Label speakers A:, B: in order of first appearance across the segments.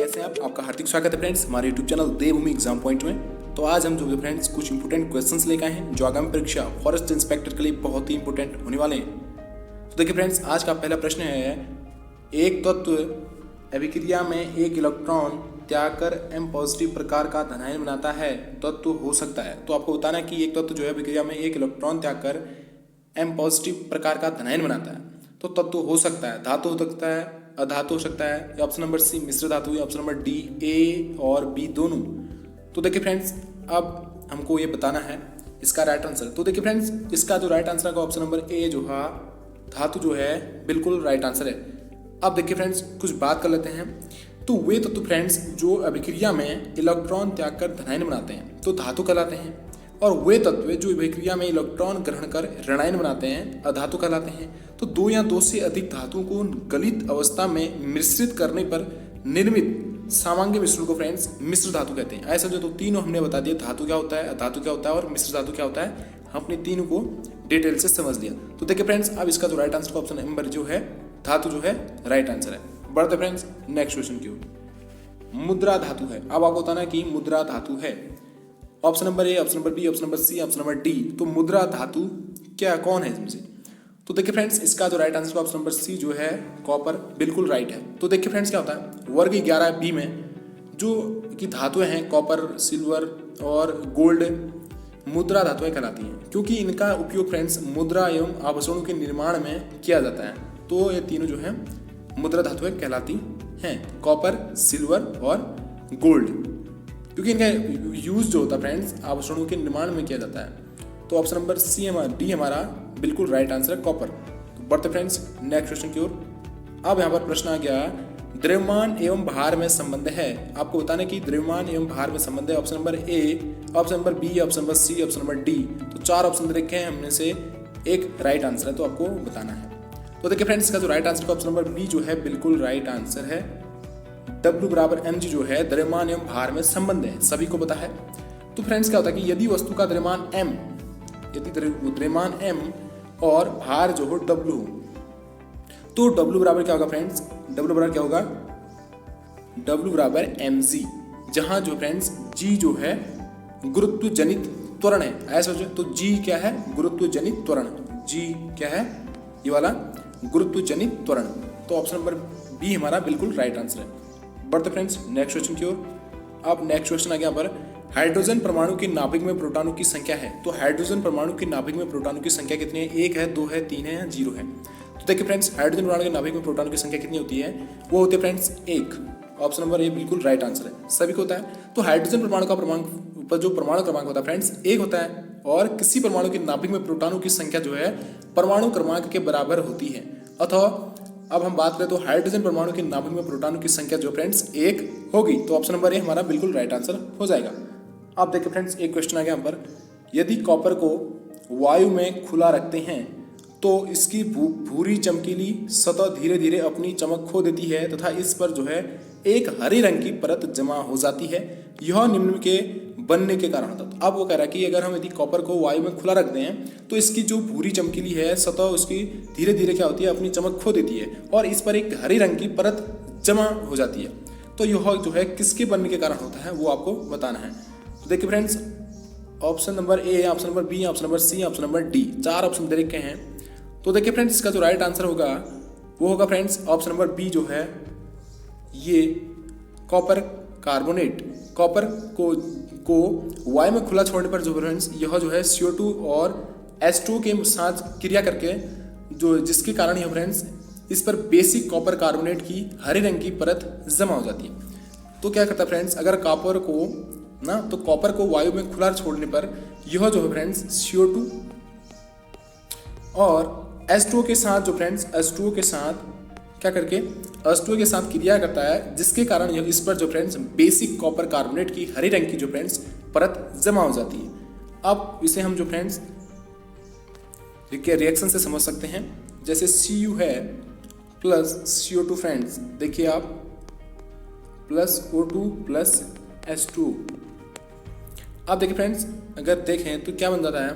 A: कैसे हैं आप? आपका हार्दिक स्वागत है फ्रेंड्स हमारे यूट्यूब चैनल देवभूमि एग्जाम पॉइंट में। तो आज हम जो है फ्रेंड्स कुछ इंपोर्टेंट क्वेश्चंस लेकर आए हैं जो आगामी परीक्षा फॉरेस्ट इंस्पेक्टर के लिए बहुत ही इंपोर्टेंट होने वाले हैं। तो देखिए फ्रेंड्स, आज का पहला प्रश्न है, एक तत्व अभिक्रिया में एक इलेक्ट्रॉन त्याग कर M पॉजिटिव प्रकार का धनायन बनाता है, तत्व हो सकता है। तो आपको बताना है कि एक तत्व जो है अभिक्रिया में एक इलेक्ट्रॉन त्याग कर M पॉजिटिव प्रकार का धनायन बनाता है, तो तत्व हो सकता है, धातु हो सकता है, अधातु हो सकता है, ऑप्शन नंबर सी मिश्र धातु, या ऑप्शन नंबर डी ए और बी दोनों। तो देखिए फ्रेंड्स, अब हमको ये बताना है इसका राइट आंसर। तो देखिए फ्रेंड्स, इसका जो राइट आंसर है ऑप्शन नंबर ए जो है धातु जो है बिल्कुल राइट आंसर है। अब देखिए फ्रेंड्स, कुछ बात कर लेते हैं। तो वे तत्व फ्रेंड्स जो अभिक्रिया में इलेक्ट्रॉन त्याग कर धनायन बनाते हैं तो धातु कहलाते हैं, और वे तत्व जो अभिक्रिया में इलेक्ट्रॉन ग्रहण कर ऋणायन बनाते हैं अधातु कहलाते हैं। तो दो या दो से अधिक धातुओं को गलित अवस्था में मिश्रित करने पर निर्मित सामान्य मिश्रण को फ्रेंड्स मिश्र धातु कहते हैं। ऐसा जो तो तीनों हमने बता दिया, धातु क्या होता है, अधातु क्या होता है और मिश्र धातु क्या होता है, हमने तीनों को डिटेल से समझ लिया। तो देखिए फ्रेंड्स, अब इसका जो राइट आंसर ऑप्शन नंबर जो है धातु जो है राइट आंसर है। बढ़ते फ्रेंड्स नेक्स्ट क्वेश्चन की ओर। मुद्रा धातु है। अब आपको बताना है कि मुद्रा धातु है, option number A, option number B, option number C, option number D. तो मुद्रा धातु क्या कौन है इसमें से? तो देखिए फ्रेंड्स, इसका जो right answer option number C जो है कॉपर बिल्कुल राइट है। तो देखिए फ्रेंड्स, क्या होता है वर्ग 11 बी में जो कि धातुएं हैं कॉपर, सिल्वर और गोल्ड मुद्रा धातुएं कहलाती हैं, क्योंकि इनका उपयोग फ्रेंड्स मुद्रा एवं आभूषणों के निर्माण में किया जाता है। तो ये तीनों जो है मुद्रा धातुएं कहलाती हैं, कॉपर, सिल्वर और गोल्ड, क्योंकि इनका यूज जो होता है फ्रेंड्स आभूषणों के निर्माण में किया जाता है। तो ऑप्शन नंबर सी डी हमारा बिल्कुल राइट आंसर है, कॉपर। तो बढ़ते फ्रेंड्स नेक्स्ट क्वेश्चन की ओर। अब यहाँ पर प्रश्न आ गया, द्रव्यमान एवं भार में संबंध है। आपको बताना है कि द्रव्यमान एवं भार में संबंध है, option number A, option number B, option number C, option number D. तो चार ऑप्शन रखे हैं, हमने से एक राइट आंसर है, तो आपको बताना है। तो देखिए फ्रेंड्स, इसका जो right answer option number B जो है बिल्कुल राइट आंसर है। W बराबर mg जो है द्रव्यमान एवं भार में संबंध है, सभी को पता है। तो फ्रेंड्स क्या होता है कि यदि वस्तु का द्रव्यमान m, यदि द्रव्यमान m और भार जो हो W हो, तो W बराबर क्या होगा फ्रेंड्स, W बराबर क्या होगा, W बराबर mg, जहां जो फ्रेंड्स g जो है गुरुत्व जनित त्वरण है। ऐसा सोचो, तो g क्या है, गुरुत्व जनित त्वरण। g क्या है, ये वाला गुरुत्व जनित त्वरण। तो ऑप्शन नंबर बी हमारा बिल्कुल राइट आंसर है। बढ़ते फ्रेंड्स नेक्स्ट क्वेश्चन की ओर। अब नेक्स्ट क्वेश्चन आ गया पर, हाइड्रोजन परमाणु की नाभिक में प्रोटॉनों की संख्या है। तो हाइड्रोजन परमाणु की नाभिक में प्रोटॉनों की संख्या कितनी है, 1 है, 2 है, 3 है या 0 है? तो देखिए फ्रेंड्स, हाइड्रोजन परमाणु के नाभिक में प्रोटॉनों की संख्या कितनी होती है, वो होती है फ्रेंड्स 1। ऑप्शन नंबर ए बिल्कुल राइट आंसर है, सभी को होता है। तो हाइड्रोजन परमाणु का जो परमाणु क्रमांक होता है फ्रेंड्स 1 होता है, और किसी परमाणु के नाभिक में प्रोटॉनों की संख्या जो है परमाणु क्रमांक के बराबर होती है। अथवा अब हम बात करें तो हाइड्रोजन परमाणु के नाभिक में प्रोटॉनों की संख्या जो फ्रेंड्स 1 होगी। तो ऑप्शन नंबर ए हमारा बिल्कुल राइट आंसर हो जाएगा। अब देखिए फ्रेंड्स, एक क्वेश्चन आ गया हम पर, यदि कॉपर को वायु में खुला रखते हैं तो इसकी भूरी चमकीली सतह धीरे धीरे अपनी चमक खो देती है तथा इस पर जो है एक हरी रंग की परत जमा हो जाती है, यह निम्न के बनने के कारण होता है। तो अब वो कह रहा है कि अगर हम यदि कॉपर को वायु में खुला रखते हैं तो इसकी जो भूरी चमकीली है सतह उसकी धीरे धीरे क्या होती है, अपनी चमक खो देती है और इस पर एक हरी रंग की परत जमा हो जाती है। तो यह जो है किसके बनने के कारण होता है वो आपको बताना है। तो देखिए friends, option number A, option number B, option number C, option number D, चार ऑप्शन दे रखे हैं। तो देखिए फ्रेंड्स, इसका जो राइट आंसर होगा वो होगा फ्रेंड्स ऑप्शन नंबर बी जो है ये कॉपर कार्बोनेट। कॉपर को वायु में खुला छोड़ने पर जो फ्रेंड्स यह जो है CO2 और H2 के साथ क्रिया करके जो जिसके कारण यह फ्रेंड्स इस पर बेसिक कॉपर कार्बोनेट की हरे रंग की परत जमा हो जाती है। तो क्या करता है फ्रेंड्स, अगर कॉपर को वायु में खुला छोड़ने पर यह जो है फ्रेंड्स CO2 और H2O के साथ जो फ्रेंड्स H2O के साथ क्या करके H2O के साथ क्रिया करता है, जिसके कारण यह इस पर जो फ्रेंड्स बेसिक कॉपर कार्बोनेट की हरी रंग की जो फ्रेंड्स परत जमा हो जाती है। अब इसे हम जो फ्रेंड्स रिएक्शन से समझ सकते हैं, जैसे Cu है प्लस CO2 फ्रेंड्स, देखिए आप प्लस O2 प्लस H2। आप देखिए फ्रेंड्स, अगर देखें तो क्या बन जाता है,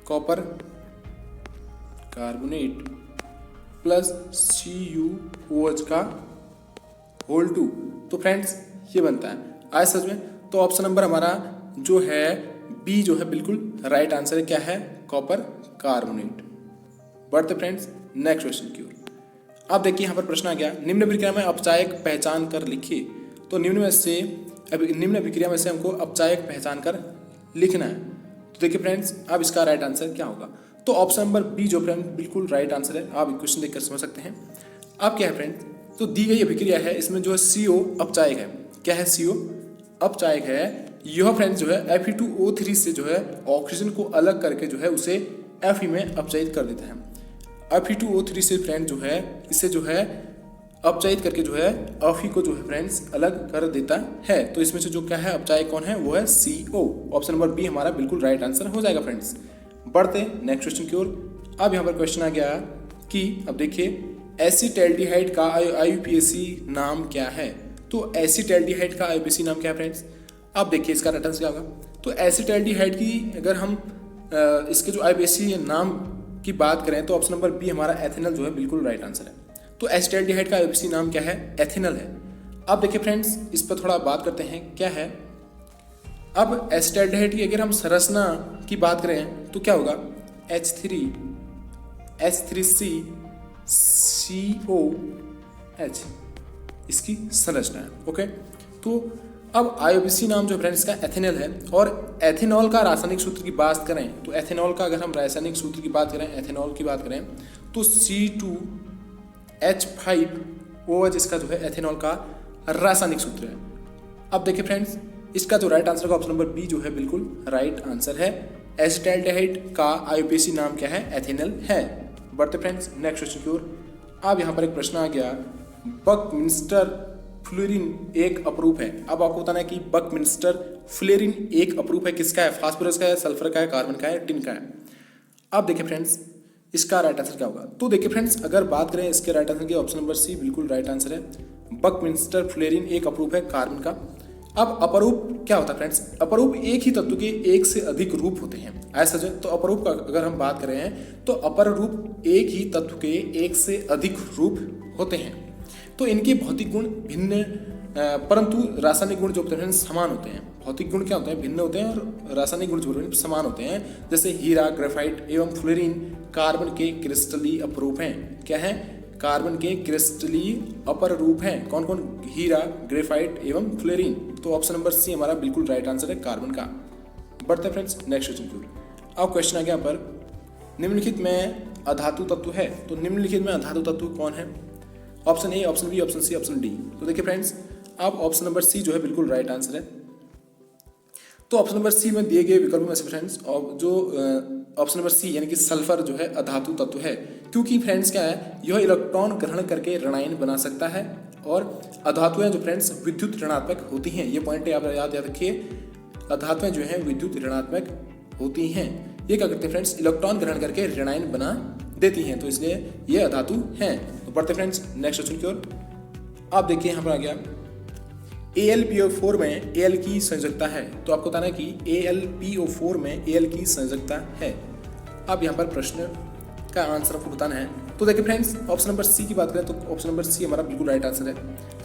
A: कॉपर कार्बोनेट प्लस CuOH का होल 2 तो फ्रेंड्स ये बनता है। आए समझ में? तो ऑप्शन नंबर हमारा जो है बी जो है बिल्कुल राइट आंसर है। क्या है? Copper carbonate. बढ़ते फ्रेंड्स नेक्स्ट क्वेश्चन की ओर। अब देखिए यहाँ पर प्रश्न आ गया, निम्न विक्रिया में अपचायक पहचान कर लिखिए। तो निम्न विक्रिया में से हमको अपचायक पहचान कर लिखना है। तो देखिए फ्रेंड्स अब इसका राइट आंसर क्या होगा? तो ऑप्शन नंबर बी जो फ्रेंड बिल्कुल राइट आंसर है। आप क्वेश्चन देखकर समझ सकते हैं। अब क्या है फ्रेंड्स, तो दी गई अभिक्रिया है, इसमें जो है CO अपचायक है। क्या है? CO अपचायक है। यह फ्रेंड्स जो है Fe2O3 से जो है ऑक्सीजन को अलग करके जो है उसे Fe में अपचयित कर देता है। Fe2O3 से फ्रेंड जो है इसे जो है अपचयित करके जो है Fe को जो है फ्रेंड्स अलग कर देता है। तो इसमें से जो क्या है अपचायक कौन है? वो है CO। ऑप्शन नंबर बी हमारा बिल्कुल राइट आंसर हो जाएगा फ्रेंड्स। बढ़ते नेक्स्ट क्वेश्चन की ओर। अब यहाँ पर क्वेश्चन आ गया कि अब देखिए एसिटैल्डिहाइड का IUPAC नाम क्या है? तो एसिटैल्डिहाइड का IUPAC नाम क्या है फ्रेंड्स? अब देखिए इसका रेफरेंस क्या होगा? तो एसिटैल्डिहाइड की अगर हम इसके जो IUPAC नाम की बात करें तो ऑप्शन नंबर बी हमारा एथेनल जो है बिल्कुल राइट आंसर है। तो एसिटैल्डिहाइड का IUPAC नाम क्या है? एथेनल है। अब देखिए फ्रेंड्स इस पर थोड़ा बात करते हैं क्या है। अब एसिटैल्डिहाइड की अगर हम संरचना की बात करें तो क्या होगा? H3H3COH इसकी संरचना है। ओके, तो अब IUPAC नाम जो फ्रेंड्स इसका एथेनल है। और एथेनॉल का रासायनिक सूत्र की बात करें तो एथेनॉल का अगर हम रासायनिक सूत्र की बात करें, एथेनॉल की बात करें तो C2H5OH इसका जो है एथेनॉल का रासायनिक सूत्र है। अब देखिए फ्रेंड्स इसका जो राइट आंसर का ऑप्शन नंबर बी जो है बिल्कुल राइट आंसर है। एसिटैल्डिहाइड का IUPAC नाम क्या है? एथेनल है। बढ़ते फ्रेंड्स नेक्स्ट क्वेश्चन की ओर। अब यहाँ पर एक प्रश्न आ गया, बकमिंस्टर फ्लोरीन एक अपरूप है। अब आपको बताना है कि बकमिंस्टर फ्लोरीन एक अपरूप है किसका है? फास्फोरस का है, सल्फर का है, कार्बन का है, टिन का है। अब देखिए फ्रेंड्स इसका राइट आंसर क्या होगा? तो देखिए फ्रेंड्स अगर बात करें इसके राइट आंसर की, ऑप्शन नंबर सी बिल्कुल राइट आंसर है। बकमिंस्टर फ्लोरीन एक अपरूप है कार्बन का। अब अपरूप क्या होता है फ्रेंड्स? अपरूप एक ही तत्व के एक से अधिक रूप होते हैं। ऐसा जो तो अपरूप का अगर हम बात करें तो अपर रूप एक ही तत्व के एक से अधिक रूप होते हैं। तो इनके भौतिक गुण भिन्न परंतु रासायनिक गुण जो होते हैं समान होते हैं। भौतिक गुण क्या होते हैं? भिन्न होते हैं और रासायनिक गुण जो समान होते हैं। जैसे हीरा, ग्रेफाइट एवं फ्लोरीन कार्बन के क्रिस्टलीय अपरूप हैं। क्या है? कार्बन के क्रिस्टलीय अपर रूप हैं। कौन कौन? हीरा, ग्रेफाइट एवं फ्लोरीन। तो ऑप्शन नंबर सी हमारा बिल्कुल राइट आंसर है कार्बन का। बढ़ते फ्रेंड्स नेक्स्ट क्वेश्चन की ओर। अब क्वेश्चन आ गया पर निम्नलिखित में अधातु तत्व है। तो निम्नलिखित में अधातु तत्व कौन है? Option A, option B, option C, option D. तो देखिए फ्रेंड्स अब ऑप्शन नंबर सी जो है बिल्कुल राइट आंसर है। तो ऑप्शन नंबर सी में दिए गए विकल्पों में से फ्रेंड्स और जो ऑप्शन नंबर सी यानी कि सल्फर जो है अधातु तत्व है, क्योंकि फ्रेंड्स क्या है यह इलेक्ट्रॉन ग्रहण करके ऋणायन बना सकता है और अधातुएं जो फ्रेंड्स विद्युत ऋणात्मक होती हैं। ये पॉइंट आप याद रखिए, अधातुएं जो हैं विद्युत ऋणात्मक होती हैं। ये क्या करते हैं फ्रेंड्स? इलेक्ट्रॉन ग्रहण करके ऋणायन बना देती हैं, तो इसलिए ये अधातु हैं। तो बढ़ते फ्रेंड्स नेक्स्ट क्वेश्चन की ओर। आप देखिए यहाँ पर आ गया AlPO4 में Al की संयोजकता है। तो आपको बताना है कि AlPO4 में Al की संयोजकता है। अब यहाँ पर प्रश्न का आंसर आपको बताना है। तो देखिए फ्रेंड्स ऑप्शन नंबर सी की बात करें तो ऑप्शन नंबर सी हमारा बिल्कुल राइट आंसर है।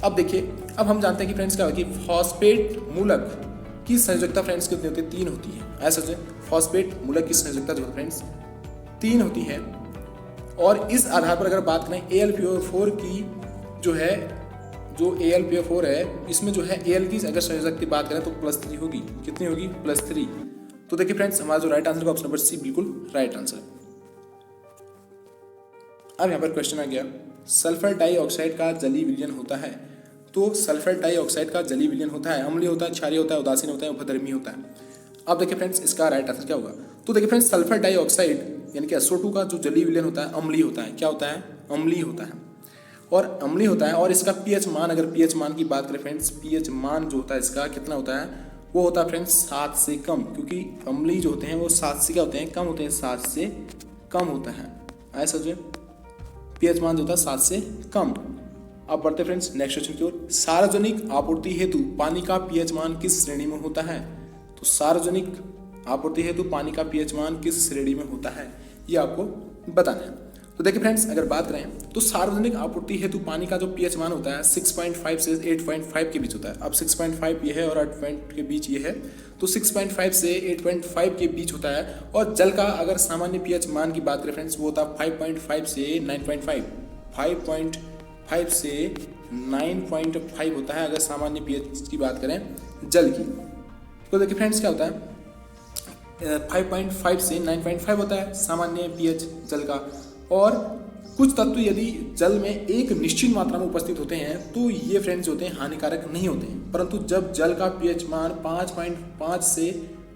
A: अब देखिए अब हम जानते हैं कि फ्रेंड्स क्या होगा कि फॉस्फेट मूलक की संयोजकता फ्रेंड्स कितनी होती है? 3 होती है। ऐसा सोचें फॉस्फेट मूलक की संयोजकता जो है फ्रेंड्स 3 होती है। और इस आधार पर अगर बात करें AlPO4 की जो AlPO4 है इसमें जो है Al की अगर संयोजकता की बात करें तो +3 होगी। कितनी होगी? +3। तो देखिए फ्रेंड्स हमारा जो राइट आंसर का ऑप्शन नंबर सी बिल्कुल राइट आंसर है। अब यहाँ पर क्वेश्चन आ गया सल्फर डाइऑक्साइड का जलीय विलयन होता है। तो सल्फर डाइऑक्साइड का जलीय विलयन होता है, अम्लीय होता है, क्षारीय होता है, उदासीन होता है, उपधर्मी होता है। अब देखिए फ्रेंड्स इसका राइट आंसर क्या होगा? तो देखिए फ्रेंड्स सल्फर डाइऑक्साइड यानी कि SO2 का जो जलीय विलयन होता है अम्लीय होता है। क्या होता है? अम्लीय होता है और अम्लीय होता है। और इसका pH मान, अगर pH मान की बात करें फ्रेंड्स, pH मान जो होता है इसका कितना होता है? वो होता है फ्रेंड्स 7 से कम, क्योंकि अम्लीय जो होते हैं वो 7 से क्या होते हैं? कम होते हैं, 7 से कम होता है। ऐसा जो pH मान जो होता है 7 से कम। अब बढ़ते फ्रेंड्स नेक्स्ट क्वेश्चन की ओर। सार्वजनिक आपूर्ति हेतु पानी का pH मान किस श्रेणी में होता है? तो सार्वजनिक आपूर्ति हेतु पानी का pH मान किस श्रेणी में होता है ये आपको बताना है। तो देखिए फ्रेंड्स, अगर बात करें तो सार्वजनिक आपूर्ति हेतु पानी का जो पीएच मान होता है 6.5 से 8.5 के बीच होता है। अब 6.5 ये है और 8 के बीच ये है, तो 6.5 से 8.5 के बीच होता है। और जल का अगर सामान्य पीएच मान की बात करें फ्रेंड्स, वो होता है 5.5 से 9.5, 5.5 से 9.5 होता है अगर सामान्य पीएच की बात करें जल की। तो देखिए फ्रेंड्स, क्या होता है 5.5 से 9.5 होता है सामान्य पीएच जल का। और कुछ तत्व यदि जल में एक निश्चित मात्रा में उपस्थित होते हैं तो ये फ्रेंड्स होते हैं हानिकारक नहीं होते हैं, परंतु जब जल का पीएच मान 5.5 से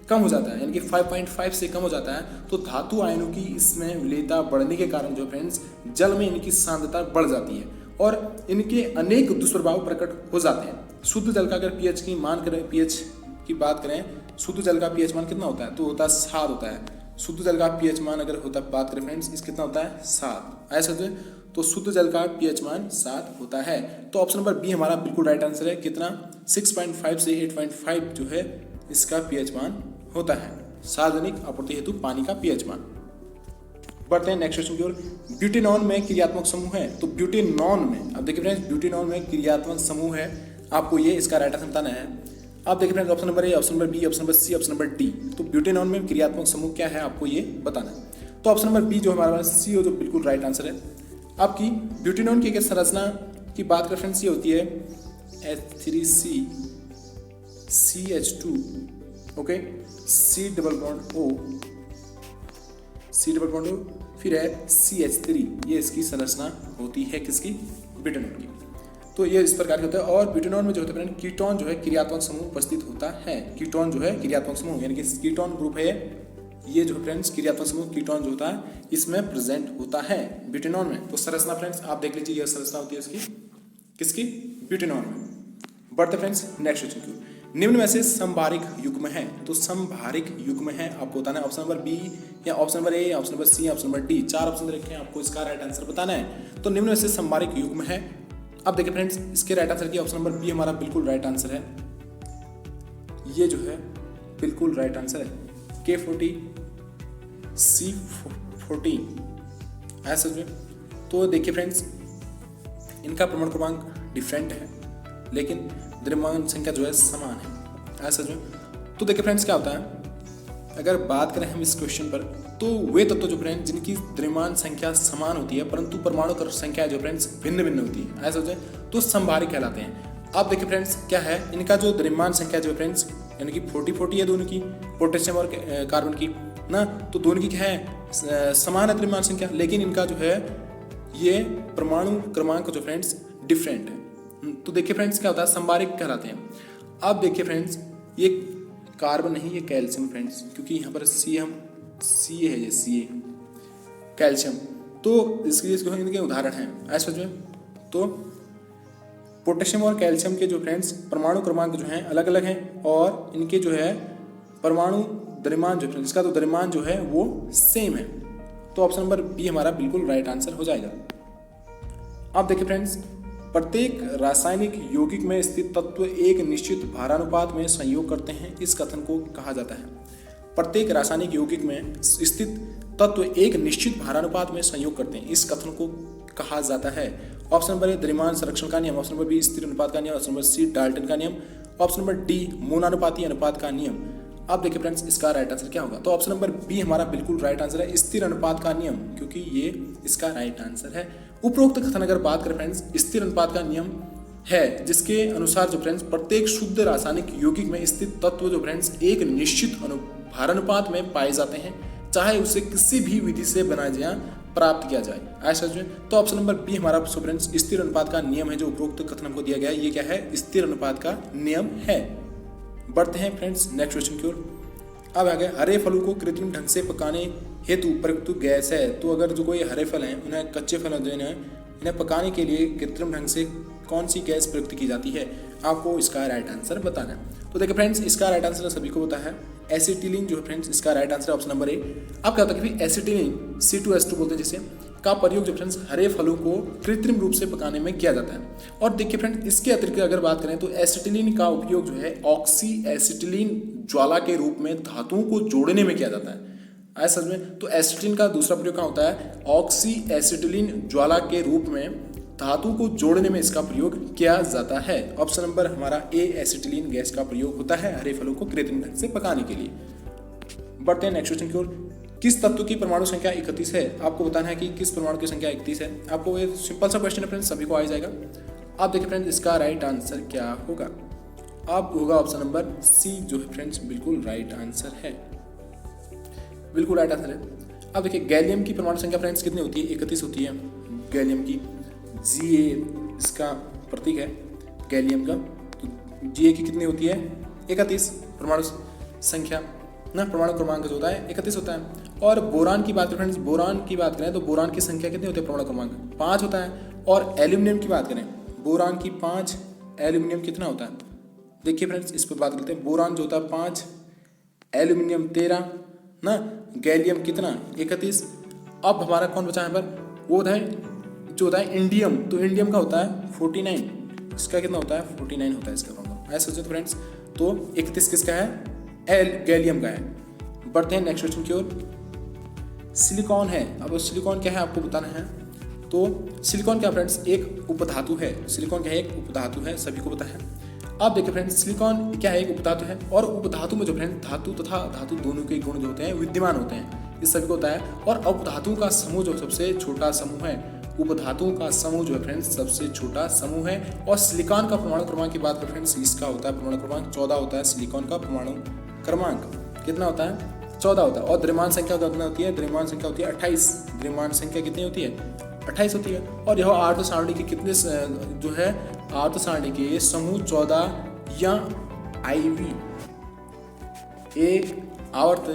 A: कम हो जाता है, यानी कि 5.5 से कम हो जाता है, तो धातु आयनों की इसमें विलेयता बढ़ने के कारण जो फ्रेंड्स जल में इनकी सांद्रता बढ़ जाती है और इनके अनेक दुष्प्रभाव प्रकट हो जाते हैं। शुद्ध जल का अगर पीएच की मान करें, पीएच की बात करें, शुद्ध जल का पीएच मान कितना होता है, तो होता है 7 होता है। शुद्ध जल का पीएच मान अगर होता बात करें फ्रेंड्स, इस कितना होता है 7, ऐसा जो तो शुद्ध जल का पीएच मान 7 होता है। तो ऑप्शन नंबर बी हमारा बिल्कुल राइट आंसर है। कितना 6.5 से 8.5 जो है इसका पीएच मान होता है, सार्वजनिक आपूर्ति हेतु पानी का पीएच मान। बढ़ते हैं नेक्स्ट क्वेश्चन की ओर। ब्यूटेनॉन में क्रियात्मक समूह है, तो ब्यूटेनॉन में, अब देखिए फ्रेंड्स ब्यूटेनॉन में क्रियात्मक समूह है, आपको ये इसका राइट आंसर बताना है। आप देखिए friends option number A, option number B, option number C, option number D. तो ब्यूटेनॉन में क्रियात्मक समूह क्या है आपको ये बताना है। तो ऑप्शन नंबर बी जो हमारा सी हो जो बिल्कुल राइट आंसर है। आपकी ब्यूटेनॉन की अगर संरचना की बात करें फ्रेंड्स, ये होती है H3C CH2, okay, C double bond O, C double bond O, फिर है CH3, ये इसकी संरचना होती है किसकी, ब्यूटेनॉन की। तो ये इस प्रकार के होता है। और ब्यूटेनॉन में जो होता है कीटोन जो है क्रियात्मक समूह उपस्थित होता है। कीटोन जो है क्रियात्मक समूह, यानी कि कीटोन ग्रुप है ये जो फ्रेंड्स क्रियात्मक समूह कीटोन जो होता है इसमें प्रेजेंट होता है ब्यूटेनॉन में। तो संरचना फ्रेंड्स आप देख लीजिए, यह संरचना होती है इसकी किसकी, ब्यूटेनॉन में। बढ़ते फ्रेंड्स नेक्स्ट क्वेश्चन की। निम्न में से संभारिक युग्म है, तो संभारिक युग्म है आपको बताना है। ऑप्शन नंबर बी या option number A, option number C, option number D, 4 option रखे हैं, आपको इसका राइट आंसर बताना है। तो निम्न में से संभारिक युग्म है। अब देखिए फ्रेंड्स इसके राइट आंसर की ऑप्शन नंबर बी हमारा बिल्कुल राइट आंसर है। ये जो है बिल्कुल राइट आंसर है। K40 C14 ऐसा जो। तो देखिए फ्रेंड्स इनका प्रमाण क्रमांक डिफरेंट है लेकिन द्रव्यमान संख्या जो है समान है, ऐसा जो। तो देखिए फ्रेंड्स क्या होता है, अगर बात करें हम इस क्वेश्चन पर, तो वे तत्व जो फ्रेंड्स जिनकी द्रव्यमान संख्या समान होती है परंतु परमाणु संख्या जो फ्रेंड्स भिन्न भिन्न होती है, ऐसा जो तो संभारिक कहलाते हैं। अब देखिए फ्रेंड्स क्या है, इनका जो द्रव्यमान संख्या जो फ्रेंड्स यानी कि 40-40 है दोनों की, पोटेशियम और कार्बन की ना, तो दोनों की क्या है समान है द्रव्यमान संख्या, लेकिन इनका जो है ये परमाणु क्रमांक जो फ्रेंड्स डिफरेंट है। तो देखिए फ्रेंड्स क्या होता है, संभारिक कहलाते हैं। अब देखिए फ्रेंड्स ये कार्बन नहीं, ये कैल्शियम फ्रेंड्स, क्योंकि यहाँ पर सी है, ये सी कैल्शियम। तो इसके लिए इसको इनके उदाहरण हैं ऐसा जो है। तो पोटेशियम और कैल्शियम के जो फ्रेंड्स परमाणु क्रमांक जो हैं अलग अलग हैं और इनके जो है परमाणु द्रव्यमान जो फ्रेंड्स, इसका तो द्रव्यमान जो है वो सेम है। तो ऑप्शन नंबर बी हमारा बिल्कुल राइट आंसर हो जाएगा। अब देखिए फ्रेंड्स प्रत्येक रासायनिक यौगिक में स्थित तत्व एक निश्चित भारानुपात में संयोग करते हैं, इस कथन को कहा जाता है। प्रत्येक रासायनिक यौगिक में स्थित तत्व एक निश्चित भारानुपात में संयोग करते हैं, इस कथन को कहा जाता है। ऑप्शन नंबर ए द्रव्यमान संरक्षण का नियम, ऑप्शन नंबर बी स्थिर अनुपात का नियम, ऑप्शन नंबर सी डाल्टन का नियम, ऑप्शन नंबर डी मोनानुपाती अनुपात का नियम। अब देखिए फ्रेंड्स इसका राइट आंसर क्या होगा, तो ऑप्शन नंबर बी हमारा बिल्कुल राइट आंसर है, स्थिर अनुपात का नियम, क्योंकि ये इसका राइट आंसर है। उपरोक्त कथन अगर बात करें फ्रेंड्स, स्थिर अनुपात का नियम है जिसके अनुसार जो फ्रेंड्स प्रत्येक शुद्ध रासायनिक यौगिक में स्थित तत्व जो फ्रेंड्स एक निश्चित भारानुपात में पाए जाते हैं, चाहे उसे किसी भी विधि से बनाया जाए प्राप्त किया जाए, ऐसा जो है। तो ऑप्शन नंबर बी हमारा फ्रेंड्स स्थिर अनुपात का नियम है, जो उपरोक्त कथन हमको दिया गया है, ये क्या है, स्थिर अनुपात का नियम है। बढ़ते हैं फ्रेंड्स नेक्स्ट क्वेश्चन की ओर। अब आगे हरे फलों को कृत्रिम ढंग से पकाने हेतु प्रयुक्त गैस है, तो अगर जो कोई हरे फल हैं उन्हें कच्चे फल जो है इन्हें पकाने के लिए कृत्रिम ढंग से कौन सी गैस प्रयुक्त की जाती है, आपको इसका राइट आंसर बताना है। तो देखिए फ्रेंड्स इसका राइट आंसर सभी को पता है, एसिटिलीन जो है फ्रेंड्स इसका राइट आंसर ऑप्शन नंबर ए। अब क्या होता है कि एसिटिलीन C2H2 बोलते हैं जिसे, का प्रयोग जो फ्रेंड्स हरे फलों को कृत्रिम रूप से पकाने में किया जाता है। और देखिए फ्रेंड्स इसके अतिरिक्त अगर बात करें तो एसिटिलीन का उपयोग जो है ऑक्सी एसिटिलीन ज्वाला के रूप में धातुओं को जोड़ने में किया जाता है। आया समझ में। तो एसिटिलीन का दूसरा प्रयोग कहाँ होता है, ऑक्सी एसिटिलीन ज्वाला के रूप में धातु को जोड़ने में इसका प्रयोग किया जाता है। ऑप्शन नंबर हमारा ए, एसिटिलीन गैस का प्रयोग होता है हरे फलों को कृत्रिम ढंग से पकाने के लिए। बढ़ते हैं नेक्स्ट क्वेश्चन की ओर। किस तत्व की परमाणु संख्या 31 है? आपको बताना है कि किस परमाणु की संख्या 31 है। आपको ये सिंपल सा क्वेश्चन है फ्रेंड्स, सभी को आ जाएगा। आप देखिए फ्रेंड्स इसका राइट आंसर क्या होगा। आप होगा ऑप्शन नंबर सी जो है फ्रेंड्स बिल्कुल राइट आंसर है, बिल्कुल राइट आंसर है। अब देखिए गैलियम की परमाणु संख्या फ्रेंड्स कितनी होती है, 31 होती है गैलियम की। Ga इसका प्रतीक है गैलियम का, तो Ga की कितनी होती है, 31 परमाणु संख्या ना, परमाणु क्रमांक जो होता है 31 होता है। और बोरान की बात करें फ्रेंड्स, बोरान की बात करें तो बोरान की संख्या कितनी होती है, परमाणु क्रमांक 5 होता है। और एल्यूमिनियम की बात करें, बोरान की 5, एल्यूमिनियम कितना होता है, देखिए फ्रेंड्स इस पर बात करते हैं। बोरान जो होता है 5, एल्यूमिनियम 13 ना, गैलियम कितना 31। अब हमारा कौन बचा है पर, वो है जो होता है इंडियम, तो इंडियम का होता है 49, इसका कितना होता है 49 होता है इसका परमाणु। ऐसे सोचो फ्रेंड्स, तो 31 किसका है, गैलियम का है। बढ़ते हैं नेक्स्ट क्वेश्चन की ओर। सिलिकॉन है, अब सिलिकॉन क्या है आपको बताना है। तो सिलिकॉन क्या फ्रेंड्स एक उपधातु है, सिलिकॉन क्या है एक उपधातु है, सभी को पता है। आप देखिए फ्रेंड्स सिलिकॉन क्या है, एक उपधातु है। और उपधातु में जो फ्रेंड्स धातु तथा धातु दोनों के गुण जो होते हैं विद्यमान होते हैं, ये सभी को होता है। और उपधातु का समूह जो सबसे छोटा समूह है, उपधातुओं का समूह जो है फ्रेंड्स सबसे छोटा समूह है। और सिलिकॉन का परमाणु क्रमांक की बात करें फ्रेंड्स, इसका होता है परमाणु क्रमांक 14 होता है। सिलिकॉन का परमाणु क्रमांक कितना होता है, 14 होता है। और द्रव्यमान संख्या कितना होती है, द्रव्यमान संख्या होती है 28, द्रव्यमान संख्या कितनी होती है 28 होती है। और यह आवर्त सारणी के कितने जो है आवर्त सारणी के समूह 14 या IV ए आवर्त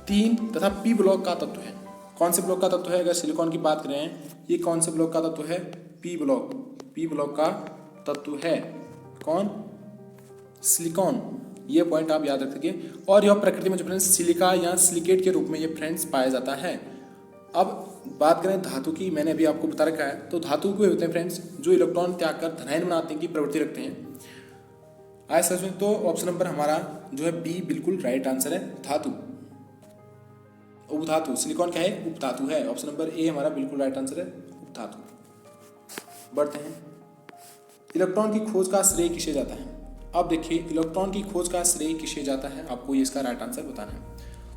A: 3 तथा पी ब्लॉक का तत्व है। कौन से ब्लॉक का तत्व है, अगर सिलिकॉन की बात करें, ये कौन से ब्लॉक का तत्व है, पी ब्लॉक, पी ब्लॉक का तत्व है कौन, सिलिकॉन। ये पॉइंट आप याद रखेंगे। और यह प्रकृति में जो फ्रेंड्स सिलिका या सिलिकेट के रूप में ये फ्रेंड्स पाया जाता है। अब बात करें धातु की, मैंने अभी आपको बता रखा है। तो धातु को होते हैं फ्रेंड्स जो इलेक्ट्रॉन त्याग कर धनायन बनाने की प्रवृत्ति रखते हैं। आए समझ में, तो ऑप्शन नंबर हमारा जो है बी बिल्कुल राइट आंसर है, धातु, उपधातु। सिलिकॉन क्या है, उपधातु है। ऑप्शन नंबर ए हमारा बिल्कुल राइट आंसर है, उपधातु। बढ़ते हैं, इलेक्ट्रॉन की खोज का श्रेय किसे जाता है। अब देखिए इलेक्ट्रॉन की खोज का श्रेय किसे जाता है, आपको ये इसका राइट आंसर बताना है।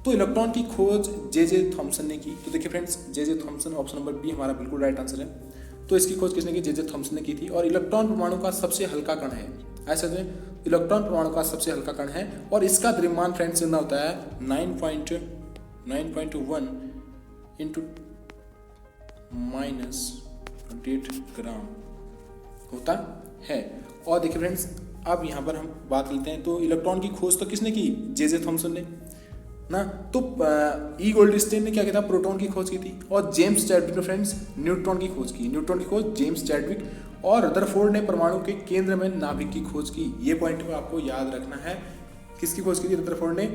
A: तो इलेक्ट्रॉन की खोज जे थॉमसन ने की। तो देखिए friends J Thomson, option number B हमारा बिल्कुल राइट आंसर है। तो इसकी खोज किसने की, जे थॉमसन ने की थी। और इलेक्ट्रॉन परमाणु का सबसे हल्का कण है, ऐसा में इलेक्ट्रॉन परमाणु का सबसे हल्का कण है। और इसका द्रव्यमान फ्रेंड्स कितना होता है 9.1 इंटू -28 ग्राम होता है। और देखिए फ्रेंड्स अब यहाँ पर हम बात लेते हैं, तो इलेक्ट्रॉन की खोज तो किसने की, जे थॉमसन ने ना। तो ई गोल्डस्टेन ने क्या किया था, प्रोटॉन की खोज की थी। और जेम्स चैडविक ने फ्रेंड्स न्यूट्रॉन की खोज की, न्यूट्रॉन की खोज जेम्स चैडविक। और रदरफोर्ड ने परमाणु के केंद्र में नाभिक की खोज की। ये पॉइंट में आपको याद रखना है, किसकी खोज की थी, रदरफोर्ड ने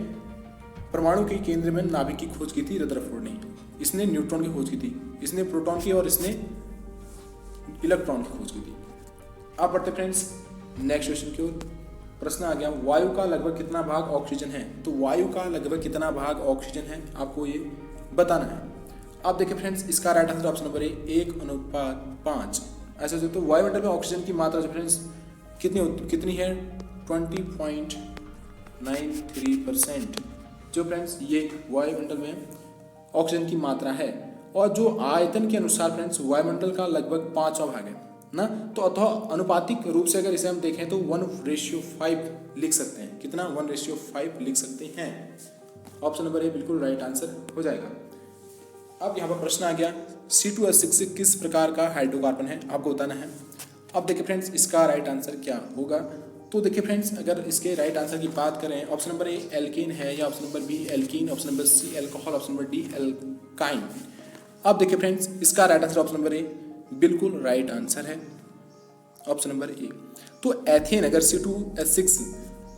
A: परमाणु के केंद्र में नाभिक की खोज की थी, रदरफोर्ड ने। इसने न्यूट्रॉन की खोज की थी, इसने प्रोटॉन की, और इसने इलेक्ट्रॉन की खोज की थी। अब बढ़ते फ्रेंड्स नेक्स्ट क्वेश्चन की ओर। प्रश्न आ गया, वायु का लगभग कितना भाग ऑक्सीजन है। तो वायु का लगभग कितना भाग ऑक्सीजन है, आपको ये बताना है। आप देखिए फ्रेंड्स इसका राइट आंसर ऑप्शन नंबर 1:5। ऐसे तो वायुमंडल में ऑक्सीजन की मात्रा जो फ्रेंड्स कितनी है 20.93%। जो फ्रेंड्स ये वायुमंडल में ऑक्सीजन की मात्रा है। और जो आयतन के अनुसार फ्रेंड्स वायुमंडल का लगभग 5वां भाग है ना। तो अथवा अनुपातिक रूप से अगर इसे हम देखें तो 1:5 लिख सकते हैं। कितना 1:5 लिख सकते हैं। ऑप्शन नंबर ए बिल्कुल राइट आंसर हो जाएगा। अब यहाँ पर प्रश्न आ गया, C2H6 किस प्रकार का हाइड्रोकार्बन है, आपको बताना है। अब देखिए फ्रेंड्स इसका राइट आंसर क्या होगा। तो देखिए फ्रेंड्स अगर इसके राइट आंसर की बात करें, ऑप्शन नंबर ए एल्केन है, या option number B alkene, option number C alcohol, option number D alkyne. अब देखिए फ्रेंड्स इसका right answer option number A बिल्कुल राइट आंसर है, ऑप्शन नंबर ए। तो एथेन अगर C2H6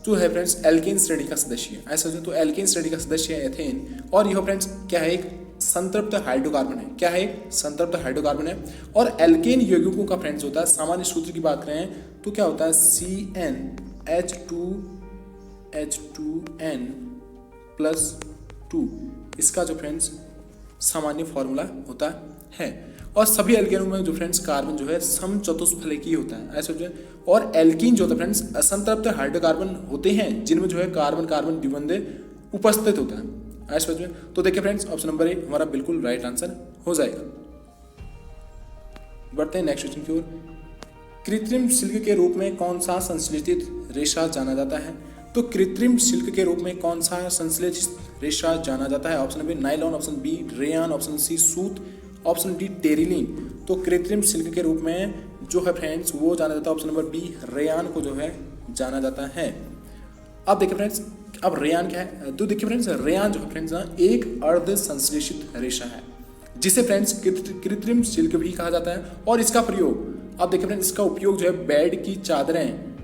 A: जो है फ्रेंड्स एल्केन श्रेणी का सदस्य है, ऐसा तो एल्केन श्रेणी का सदस्य है एथेन। और यह फ्रेंड्स क्या है, एक संतृप्त हाइड्रोकार्बन है। क्या है, संतृप्त हाइड्रोकार्बन है। और एल्केन यौगिकों का फ्रेंड्स होता है, सामान्य सूत्र की बात करें तो क्या होता है CnH2H2n+2। इसका जो फ्रेंड्स सामान्य फॉर्मूला होता है। और सभी एल्केनों में जो फ्रेंड्स कार्बन जो है समचतुष्फलकीय होता है, ऐसा जो है। और एल्कीन जो होता है फ्रेंड्स असंतृप्त हाइड्रोकार्बन होते हैं जिनमें जो है कार्बन कार्बन द्विबंध उपस्थित होता है, ऐसा जो है। तो देखिए फ्रेंड्स ऑप्शन नंबर ए हमारा बिल्कुल राइट आंसर हो जाएगा। बढ़ते हैं नेक्स्ट क्वेश्चन की ओर। कृत्रिम सिल्क के रूप में कौन सा संश्लेषित रेशा जाना जाता है? तो कृत्रिम सिल्क के रूप में कौन सा संश्लेषित रेशा जाना जाता है? Option number nylon, option B rayon, option C सूत, ऑप्शन डी टेरिलीन। तो कृत्रिम सिल्क के रूप में जो है फ्रेंड्स वो जाना जाता है ऑप्शन नंबर बी रेयान को जो है जाना जाता है। अब देखिए फ्रेंड्स, अब रेयान क्या है? तो देखिए फ्रेंड्स, रेयान जो है फ्रेंड्स एक अर्ध संश्लेषित रेशा है जिसे फ्रेंड्स कृत्रिम सिल्क भी कहा जाता है। और इसका प्रयोग, अब देखिए फ्रेंड्स, इसका उपयोग जो है बेड की चादरें,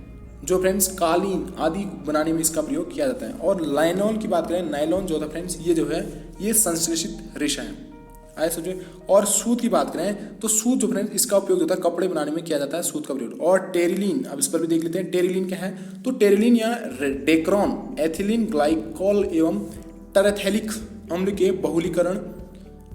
A: जो फ्रेंड्स कालीन आदि बनाने में इसका प्रयोग किया जाता है। और लाइनॉन की बात करें, नायलॉन जो होता है फ्रेंड्स ये जो है ये संश्लेषित रेशा है, ऐसा जो। और सूत की बात करें तो सूत जो फ्रेंड्स इसका उपयोग होता है कपड़े बनाने में किया जाता है, सूत का प्रयोग। और टेरिलीन, अब इस पर भी देख लेते हैं टेरिलीन क्या है। तो टेरिलीन या डेक्रॉन एथिलीन ग्लाइकॉल एवं टरेथेलिक अम्ल के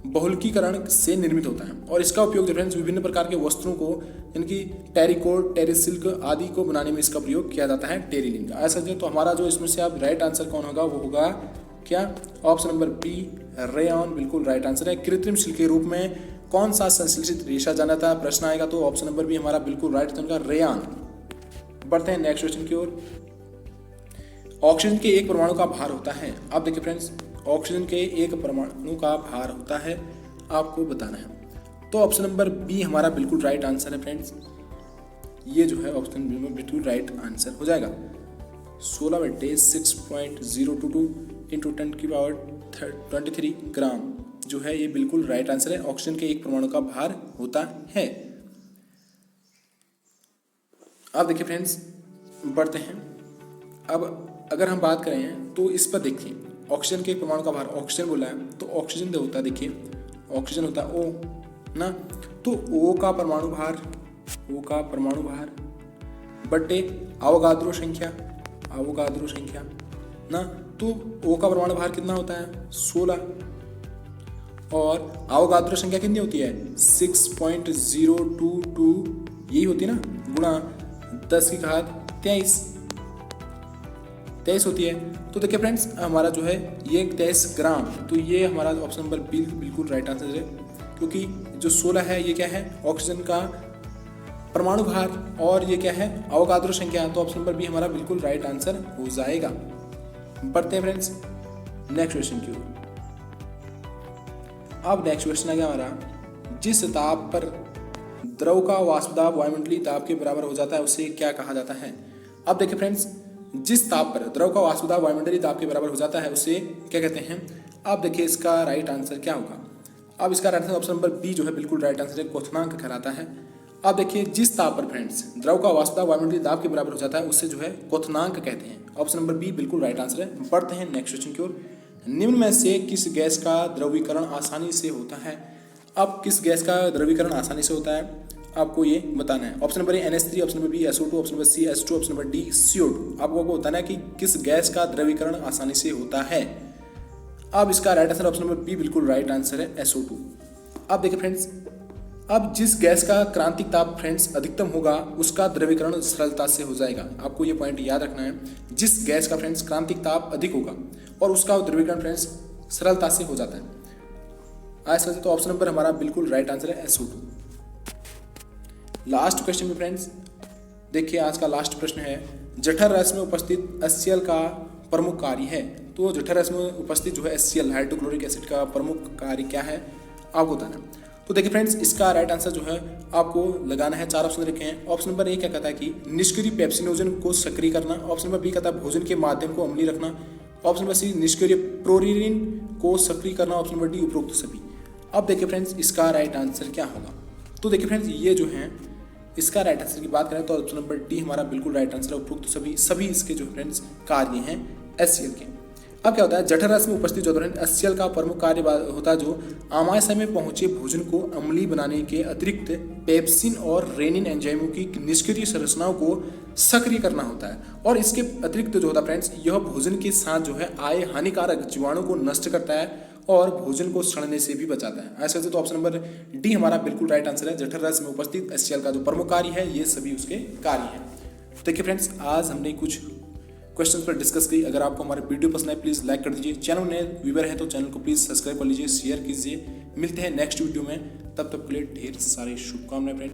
A: बहुलकीकरण से निर्मित होता है। और इसका उपयोग जो फ्रेंड्स विभिन्न प्रकार के वस्त्रों को, इनकी टेरिकोट, टेरिसिल्क आदि को बनाने में इसका प्रयोग किया जाता है टेरिलीन का, ऐसा जो। तो हमारा जो इसमें से अब राइट आंसर कौन होगा, वो होगा क्या? ऑप्शन नंबर बी रेयान बिल्कुल राइट आंसर है। कृत्रिम सिल्क के रूप में कौन सा संश्लेषित रेशा जाना था, प्रश्न आएगा तो ऑप्शन नंबर बी हमारा बिल्कुल राइट आंसर रेयान। बढ़ते हैं नेक्स्ट क्वेश्चन की ओर। ऑक्सीजन के एक परमाणु का भार होता है, आप देखिए फ्रेंड्स, ऑक्सीजन के एक परमाणु का भार होता है, आपको बताना है। तो ऑप्शन नंबर बी हमारा बिल्कुल राइट आंसर है फ्रेंड्स, ये जो है ऑप्शन बी में बिल्कुल राइट आंसर हो जाएगा। 16/6.022 इंटू 10⁻23 ग्राम जो है ये बिल्कुल राइट आंसर है। ऑक्सीजन के एक परमाणु का भार होता है। अब देखिए फ्रेंड्स, बढ़ते हैं। अब अगर हम बात करें तो इस पर देखिए, ऑक्सीजन के एक परमाणु का भार, ऑक्सीजन बोला है तो ऑक्सीजन जो होता है, देखिए ऑक्सीजन होता है O ना, तो O का परमाणु भार बटे अवोगाद्रो संख्या ना, तो O का परमाणु भार कितना होता है 16, और अवोगाद्रो संख्या कितनी होती है 6.022 यही होती है ना, गुणा 10⁻23 होती है। तो देखिए फ्रेंड्स हमारा जो है ये 23 ग्राम, तो ये हमारा ऑप्शन नंबर बी बिल्कुल राइट आंसर है, क्योंकि जो 16 है ये क्या है ऑक्सीजन का परमाणु भार, और ये क्या है अवोगाद्रो संख्या, तो ऑप्शन नंबर बी हमारा बिल्कुल राइट आंसर हो जाएगा। बढ़ते हैं फ्रेंड्स नेक्स्ट क्वेश्चन की ओर। अब नेक्स्ट क्वेश्चन आ गया हमारा, जिस ताप पर द्रव का वाष्प दाब वायुमंडलीय दाब के बराबर हो जाता है उसे क्या कहा जाता है? अब देखिए फ्रेंड्स, जिस ताप पर द्रव का वाष्प दाब वायुमंडलीय दाब के बराबर हो जाता है उसे क्या कहते हैं? अब देखिए इसका राइट आंसर क्या होगा। अब इसका right answer option number B जो है बिल्कुल राइट आंसर है, क्वथनांक कहलाता है। अब देखिए जिस ताप पर फ्रेंड्स द्रव का वाष्प दाब वायुमंडलीय दाब के बराबर हो जाता है उससे जो है क्वथनांक कहते हैं। ऑप्शन नंबर बी बिल्कुल राइट आंसर है। बढ़ते हैं नेक्स्ट क्वेश्चन की ओर। निम्न में से किस गैस का द्रवीकरण आसानी से होता है? अब किस गैस का द्रवीकरण आसानी से होता है आपको ये बताना है। Option number A NH3, option number B SO2, option number C H2, option number D CO2। आपको बताना है कि किस गैस का द्रवीकरण आसानी से होता है। अब इसका right answer option number B बिल्कुल राइट आंसर है SO2। अब देखिए फ्रेंड्स, अब जिस गैस का क्रांतिक ताप फ्रेंड्स अधिकतम होगा उसका द्रवीकरण सरलता से हो जाएगा। आपको ये पॉइंट याद रखना है, जिस गैस का फ्रेंड्स क्रांतिक ताप अधिक होगा और उसका द्रवीकरण फ्रेंड्स सरलता से हो जाता है, ऐसा। तो ऑप्शन नंबर हमारा बिल्कुल राइट आंसर है SO2। लास्ट क्वेश्चन में फ्रेंड्स देखिए, आज का लास्ट प्रश्न है, जठर रस में उपस्थित HCl का प्रमुख कार्य है। तो जठर रस में उपस्थित जो है HCl हाइड्रोक्लोरिक एसिड का प्रमुख कार्य क्या है आपको बताना है। तो देखिए फ्रेंड्स, इसका राइट आंसर जो है आपको लगाना है, 4 ऑप्शन रखे हैं। ऑप्शन नंबर ए क्या कहता है कि निष्क्रिय पेप्सिनोजन को सक्रिय करना। ऑप्शन नंबर बी कहता है भोजन के माध्यम को अम्लीय रखना। ऑप्शन नंबर सी निष्क्रिय प्रोरीन को सक्रिय करना। ऑप्शन नंबर डी उपरोक्त सभी। अब देखिए फ्रेंड्स इसका राइट आंसर क्या होगा। तो देखिए फ्रेंड्स, ये जो है इसका राइट आंसर की बात करें तो ऑप्शन नंबर डी हमारा बिल्कुल राइट आंसर है, उपरोक्त सभी इसके जो फ्रेंड्स कार्य हैं HCl के। अब क्या होता है, जठर रस में उपस्थित जो HCl का प्रमुख कार्य होता है जो आमाशय में पहुंचे भोजन को अम्लीय बनाने के अतिरिक्त पेप्सिन और रेनिन एंजाइमों की निष्क्रिय संरचनाओं को सक्रिय करना होता है। और इसके अतिरिक्त जो होता है फ्रेंड्स, यह भोजन के साथ जो है आए हानिकारक जीवाणु को नष्ट करता है और भोजन को सड़ने से भी बचाता है। ऐसे वजह तो ऑप्शन नंबर डी हमारा बिल्कुल राइट आंसर है। जठर रस में उपस्थित HCl का जो प्रमुख कार्य है ये सभी उसके कार्य हैं। तो देखिए फ्रेंड्स, आज हमने कुछ क्वेश्चंस पर डिस्कस की। अगर आपको हमारे वीडियो पसंद आए प्लीज़ लाइक कर दीजिए। चैनल नए व्यूअर है तो चैनल को प्लीज़ सब्सक्राइब कर लीजिए, शेयर कीजिए। मिलते हैं नेक्स्ट वीडियो में, तब तक के लिए ढेर सारी शुभकामनाएं फ्रेंड।